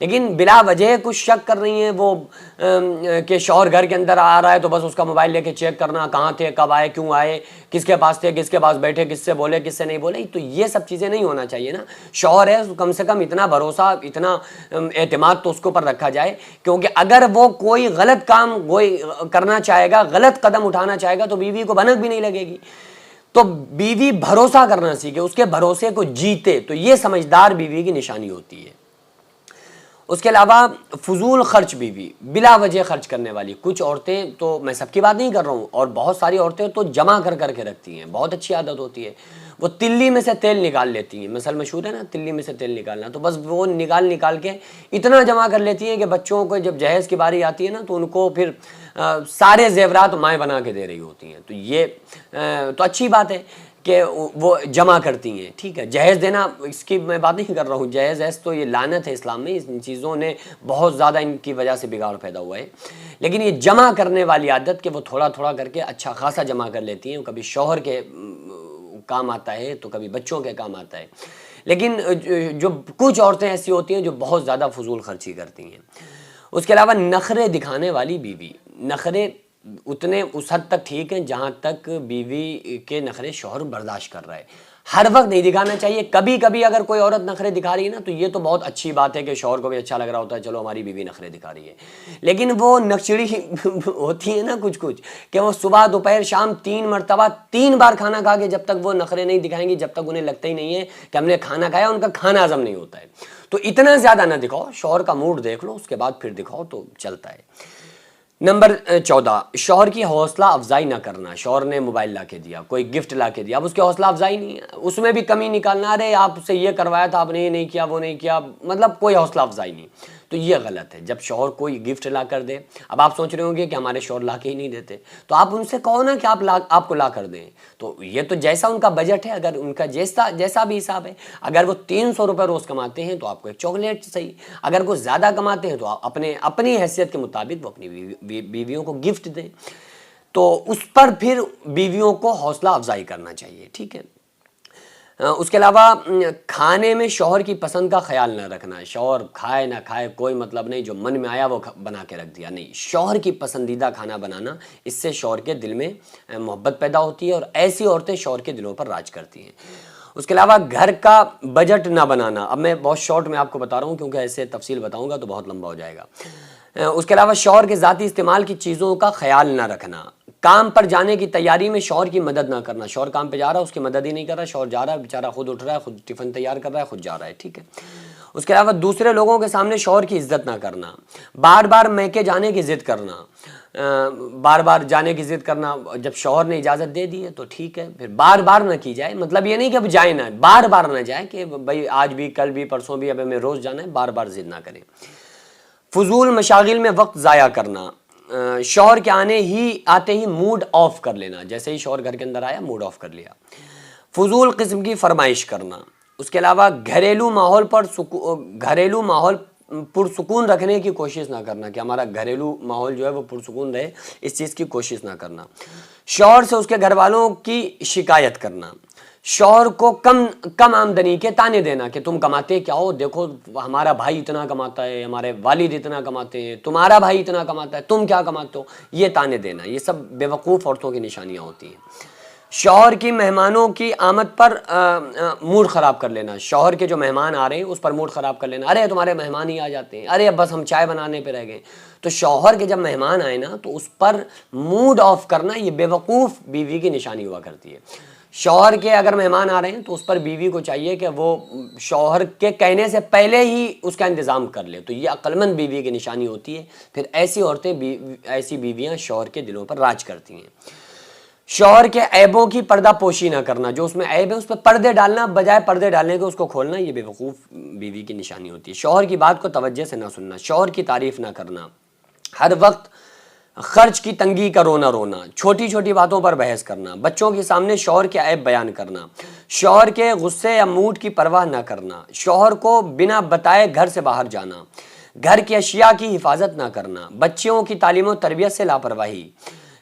لیکن بلا وجہ کچھ شک کر رہی ہیں وہ کہ شوہر گھر کے اندر آ رہا ہے تو بس اس کا موبائل لے کے چیک کرنا کہاں تھے, کب آئے, کیوں آئے, کس کے پاس تھے, کس کے پاس بیٹھے, کس سے بولے, کس سے نہیں بولے. تو یہ سب چیزیں نہیں ہونا چاہیے نا. شوہر ہے کم سے کم اتنا بھروسہ, اتنا اعتماد تو اس کے اوپر رکھا جائے, کیونکہ اگر وہ کوئی غلط کام کرنا چاہے گا, غلط قدم اٹھانا چاہے گا تو بیوی کو بھنک بھی نہیں لگے گی. تو بیوی بھروسہ کرنا سیکھے, اس کے بھروسے کو جیتے, تو یہ سمجھدار بیوی کی نشانی ہوتی ہے. اس کے علاوہ فضول خرچ بیوی, بلا وجہ خرچ کرنے والی. کچھ عورتیں, تو میں سب کی بات نہیں کر رہا ہوں, اور بہت ساری عورتیں تو جمع کر کر کے رکھتی ہیں, بہت اچھی عادت ہوتی ہے. وہ تلی میں سے تیل نکال لیتی ہیں, مثل مشہور ہے نا تلی میں سے تیل نکالنا, تو بس وہ نکال کے اتنا جمع کر لیتی ہیں کہ بچوں کو جب جہیز کی باری آتی ہے نا تو ان کو پھر سارے زیورات مائیں بنا کے دے رہی ہوتی ہیں. تو یہ تو اچھی بات ہے کہ وہ جمع کرتی ہیں, ٹھیک ہے. جہیز دینا, اس کی میں بات نہیں کر رہا ہوں, جہیز تو یہ لعنت ہے اسلام میں, ان چیزوں نے بہت زیادہ ان کی وجہ سے بگاڑ پیدا ہوا ہے. لیکن یہ جمع کرنے والی عادت کہ وہ تھوڑا تھوڑا کر کے اچھا خاصا جمع کر لیتی ہیں, کبھی شوہر کے کام آتا ہے تو کبھی بچوں کے کام آتا ہے. لیکن جو کچھ عورتیں ایسی ہوتی ہیں جو بہت زیادہ فضول خرچی کرتی ہیں. اس کے علاوہ نخرے دکھانے والی بیوی. نخرے اتنے اس حد تک ٹھیک ہیں جہاں تک بیوی کے نخرے شوہر برداشت کر رہا ہے. ہر وقت نہیں دکھانا چاہیے. کبھی کبھی اگر کوئی عورت نخرے دکھا رہی ہے نا تو یہ تو بہت اچھی بات ہے کہ شوہر کو بھی اچھا لگ رہا ہوتا ہے, چلو ہماری بیوی نخرے دکھا رہی ہے. لیکن وہ نکچڑی ہوتی ہے نا کچھ کہ وہ صبح دوپہر شام 3 مرتبہ 3 بار کھانا کھا کے جب تک وہ نخرے نہیں دکھائیں گی, جب تک انہیں لگتا ہی نہیں ہے کہ ہم نے کھانا کھایا, ان کا کھانا ہضم نہیں ہوتا ہے. تو اتنا زیادہ نہ دکھاؤ, شوہر کا موڈ دیکھ لو, اس کے بعد پھر دکھاؤ تو چلتا ہے. نمبر 14, شوہر کی حوصلہ افزائی نہ کرنا. شوہر نے موبائل لا کے دیا, کوئی گفٹ لا کے دیا, اب اس کی حوصلہ افزائی نہیں ہے, اس میں بھی کمی نکالنا, ارے آپ سے یہ کروایا تھا آپ نے یہ نہیں کیا, وہ نہیں کیا, مطلب کوئی حوصلہ افزائی نہیں. تو یہ غلط ہے. جب شوہر کوئی گفٹ لا کر دے, اب آپ سوچ رہے ہوں گے کہ ہمارے شوہر لا کے ہی نہیں دیتے, تو آپ ان سے کہو نا کہ آپ کو لا کر دیں. تو یہ تو جیسا ان کا بجٹ ہے, اگر ان کا جیسا بھی حساب ہے, اگر وہ 300 روپے روز کماتے ہیں تو آپ کو ایک چاکلیٹ صحیح, اگر وہ زیادہ کماتے ہیں تو آپ اپنی حیثیت کے مطابق وہ اپنی بیویوں کو گفٹ دیں. تو اس پر پھر بیویوں کو حوصلہ افزائی کرنا چاہیے, ٹھیک ہے. اس کے علاوہ کھانے میں شوہر کی پسند کا خیال نہ رکھنا. شوہر کھائے نہ کھائے کوئی مطلب نہیں, جو من میں آیا وہ بنا کے رکھ دیا, نہیں. شوہر کی پسندیدہ کھانا بنانا, اس سے شوہر کے دل میں محبت پیدا ہوتی ہے, اور ایسی عورتیں شوہر کے دلوں پر راج کرتی ہیں. اس کے علاوہ گھر کا بجٹ نہ بنانا. اب میں بہت شارٹ میں آپ کو بتا رہا ہوں کیونکہ ایسے تفصیل بتاؤں گا تو بہت لمبا ہو جائے گا. اس کے علاوہ شوہر کے ذاتی استعمال کی چیزوں کا خیال نہ رکھنا. کام پر جانے کی تیاری میں شوہر کی مدد نہ کرنا. شوہر کام پہ جا رہا ہے, اس کی مدد ہی نہیں کر رہا, شوہر جا رہا ہے بیچارہ, خود اٹھ رہا ہے, خود ٹفن تیار کر رہا ہے, خود جا رہا ہے, ٹھیک ہے. اس کے علاوہ دوسرے لوگوں کے سامنے شوہر کی عزت نہ کرنا. بار بار میکے جانے کی ضد کرنا, بار بار جانے کی ضد کرنا. جب شوہر نے اجازت دے دی ہے تو ٹھیک ہے, پھر بار بار نہ کی جائے. مطلب یہ نہیں کہ اب جائیں نہ, بار بار نہ جائے کہ بھائی آج بھی, کل بھی, پرسوں بھی, اب ہمیں روز جانا ہے, بار بار ضد نہ کریں. فضول مشاغل میں وقت ضائع کرنا. شوہر کے آتے ہی موڈ آف کر لینا. جیسے ہی شوہر گھر کے اندر آیا موڈ آف کر لیا. فضول قسم کی فرمائش کرنا. اس کے علاوہ گھریلو ماحول پرسکون رکھنے کی کوشش نہ کرنا, کہ ہمارا گھریلو ماحول جو ہے وہ پرسکون رہے, اس چیز کی کوشش نہ کرنا. شوہر سے اس کے گھر والوں کی شکایت کرنا. شوہر کو کم آمدنی کے تانے دینا کہ تم کماتے کیا ہو, دیکھو ہمارا بھائی اتنا کماتا ہے, ہمارے والد اتنا کماتے ہیں, تمہارا بھائی اتنا کماتا ہے, تم کیا کماتے ہو, یہ تانے دینا. یہ سب بیوقوف عورتوں کی نشانیاں ہوتی ہیں. شوہر کی مہمانوں کی آمد پر موڈ خراب کر لینا. شوہر کے جو مہمان آ رہے ہیں اس پر موڈ خراب کر لینا. ارے تمہارے مہمان ہی آ جاتے ہیں, ارے اب بس ہم چائے بنانے پہ رہ گئے. تو شوہر کے جب مہمان آئے نا تو اس پر موڈ آف کرنا, یہ بیوقوف بیوی کی نشانی ہوا کرتی ہے. شوہر کے اگر مہمان آ رہے ہیں تو اس پر بیوی کو چاہیے کہ وہ شوہر کے کہنے سے پہلے ہی اس کا انتظام کر لے. تو یہ عقل مند بیوی کی نشانی ہوتی ہے. پھر ایسی بیویاں شوہر کے دلوں پر راج کرتی ہیں. شوہر کے عیبوں کی پردہ پوشی نہ کرنا. جو اس میں عیب ہے اس پہ پردے ڈالنا بجائے پردے ڈالنے کے اس کو کھولنا, یہ بیوقوف بیوی کی نشانی ہوتی ہے. شوہر کی بات کو توجہ سے نہ سننا. شوہر کی تعریف نہ کرنا. ہر وقت خرچ کی تنگی کا رونا. چھوٹی چھوٹی باتوں پر بحث کرنا. بچوں کے سامنے شوہر کے عیب بیان کرنا. شوہر کے غصے یا موڈ کی پرواہ نہ کرنا. شوہر کو بنا بتائے گھر سے باہر جانا. گھر کی اشیاء کی حفاظت نہ کرنا. بچوں کی تعلیم و تربیت سے لاپرواہی.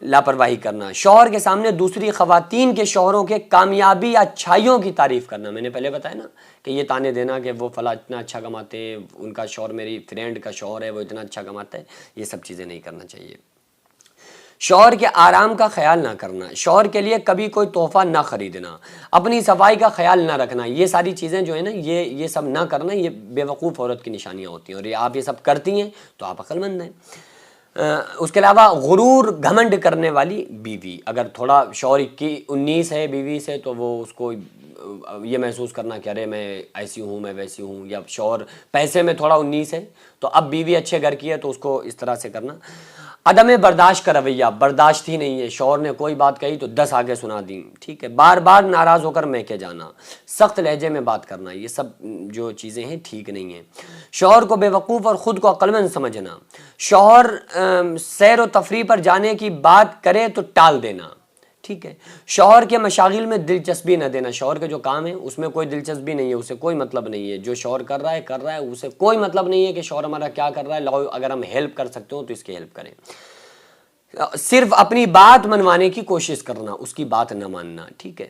لاپرواہی کرنا، شوہر کے سامنے دوسری خواتین کے شوہروں کے کامیابی یا اچھائیوں کی تعریف کرنا. میں نے پہلے بتایا نا کہ یہ تانے دینا کہ وہ فلاں اتنا اچھا کماتے ہیں، ان کا شوہر میری فرینڈ کا شوہر ہے وہ اتنا اچھا کماتا ہے، یہ سب چیزیں نہیں کرنا چاہیے. شوہر کے آرام کا خیال نہ کرنا، شوہر کے لیے کبھی کوئی تحفہ نہ خریدنا، اپنی صفائی کا خیال نہ رکھنا، یہ ساری چیزیں جو ہیں نا یہ سب نہ کرنا، یہ بے وقوف عورت کی نشانیاں ہوتی ہیں، اور یہ آپ یہ سب کرتی ہیں تو آپ عقل مند ہیں. اس کے علاوہ غرور گھمنڈ کرنے والی بیوی، اگر تھوڑا شوہر کی 19 ہے بیوی سے تو وہ اس کو یہ محسوس کرنا کہ ارے میں ایسی ہوں میں ویسی ہوں، یا شوہر پیسے میں تھوڑا 19 ہے تو اب بیوی اچھے گھر کی ہے تو اس کو اس طرح سے کرنا. عدم برداشت کا رویہ، برداشت ہی نہیں ہے، شوہر نے کوئی بات کہی تو 10 آگے سنا دیں، ٹھیک ہے، بار بار ناراض ہو کر میکے جانا، سخت لہجے میں بات کرنا، یہ سب جو چیزیں ہیں ٹھیک نہیں ہیں. شوہر کو بے وقوف اور خود کو عقلمند سمجھنا، شوہر سیر و تفریح پر جانے کی بات کرے تو ٹال دینا، ٹھیک ہے، شوہر کے مشاغل میں دلچسپی نہ دینا، شوہر کے جو کام ہے اس میں کوئی دلچسپی نہیں ہے، اسے کوئی مطلب نہیں ہے، جو شوہر کر رہا ہے اسے کوئی مطلب نہیں ہے کہ شوہر ہمارا کیا کر رہا ہے، لو اگر ہم ہیلپ کر سکتے ہو تو اس کی ہیلپ کریں. صرف اپنی بات منوانے کی کوشش کرنا، اس کی بات نہ ماننا، ٹھیک ہے.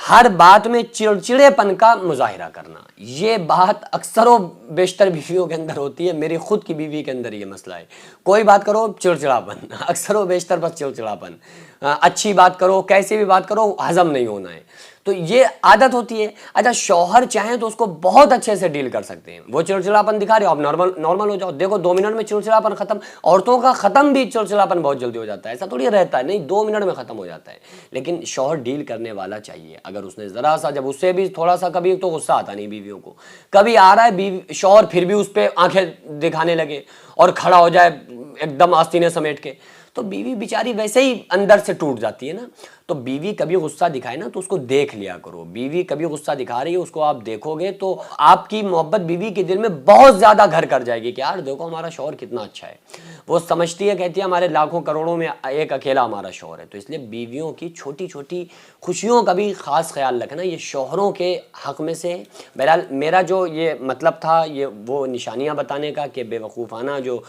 ہر بات میں چڑچڑے پن کا مظاہرہ کرنا، یہ بات اکثر و بیشتر بیویوں کے اندر ہوتی ہے، میری خود کی بیوی کے اندر یہ مسئلہ ہے. کوئی بات کرو چڑچڑاپن، اکثر و بیشتر بس چڑچڑاپن، اچھی بات کرو کیسی بھی بات کرو ہضم نہیں ہونا ہے، تو یہ عادت ہوتی ہے. اچھا شوہر چاہیں تو اس کو بہت اچھے سے ڈیل کر سکتے ہیں، وہ چڑچڑاپن دکھا رہے ہو آپ نارمل ہو جاؤ، دیکھو 2 منٹ میں چڑچڑاپن ختم. عورتوں کا ختم بھی چڑچڑاپن بہت جلدی ہو جاتا ہے، ایسا تھوڑی رہتا ہے، نہیں 2 منٹ میں ختم ہو جاتا ہے. لیکن شوہر ڈیل کرنے والا چاہیے، اگر اس نے ذرا سا، جب اس سے بھی تھوڑا سا، کبھی تو غصہ آتا نہیں بیویوں کو، کبھی آ رہا ہے شوہر پھر بھی اس پہ آنکھیں دکھانے لگے اور کھڑا ہو جائے ایک دم آستینے سمیٹ کے، تو بیوی بیچاری ویسے ہی اندر سے ٹوٹ جاتی ہے نا. تو بیوی کبھی غصہ دکھائے نا تو اس کو دیکھ لیا کرو، بیوی کبھی غصہ دکھا رہی ہے اس کو آپ دیکھو گے تو آپ کی محبت بیوی کے دل میں بہت زیادہ گھر کر جائے گی کہ یار دیکھو ہمارا شوہر کتنا اچھا ہے. وہ سمجھتی ہے، کہتی ہے ہمارے لاکھوں کروڑوں میں ایک اکیلا ہمارا شوہر ہے. تو اس لیے بیویوں کی چھوٹی چھوٹی خوشیوں کا بھی خاص خیال رکھنا، یہ شوہروں کے حق میں سے. بہرحال میرا جو یہ مطلب تھا یہ وہ نشانیاں بتانے کا کہ بے وقوفانہ جو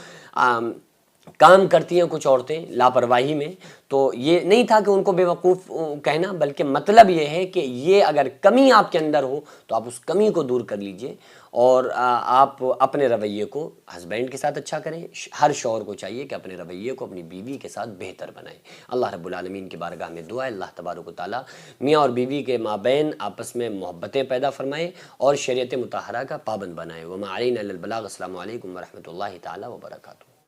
کام کرتی ہیں کچھ عورتیں لاپرواہی میں، تو یہ نہیں تھا کہ ان کو بے وقوف کہنا، بلکہ مطلب یہ ہے کہ یہ اگر کمی آپ کے اندر ہو تو آپ اس کمی کو دور کر لیجئے، اور آپ اپنے رویے کو ہسبینڈ کے ساتھ اچھا کریں. ہر شوہر کو چاہیے کہ اپنے رویے کو اپنی بیوی کے ساتھ بہتر بنائیں. اللہ رب العالمین کی بارگاہ میں دعا ہے اللہ تبارک و تعالیٰ میاں اور بیوی کے مابین آپس میں محبتیں پیدا فرمائے اور شریعت مطہرہ کا پابند بنائے. وما علینا الا البلاغ. السلام علیکم ورحمۃ اللہ تعالیٰ وبرکاتہ.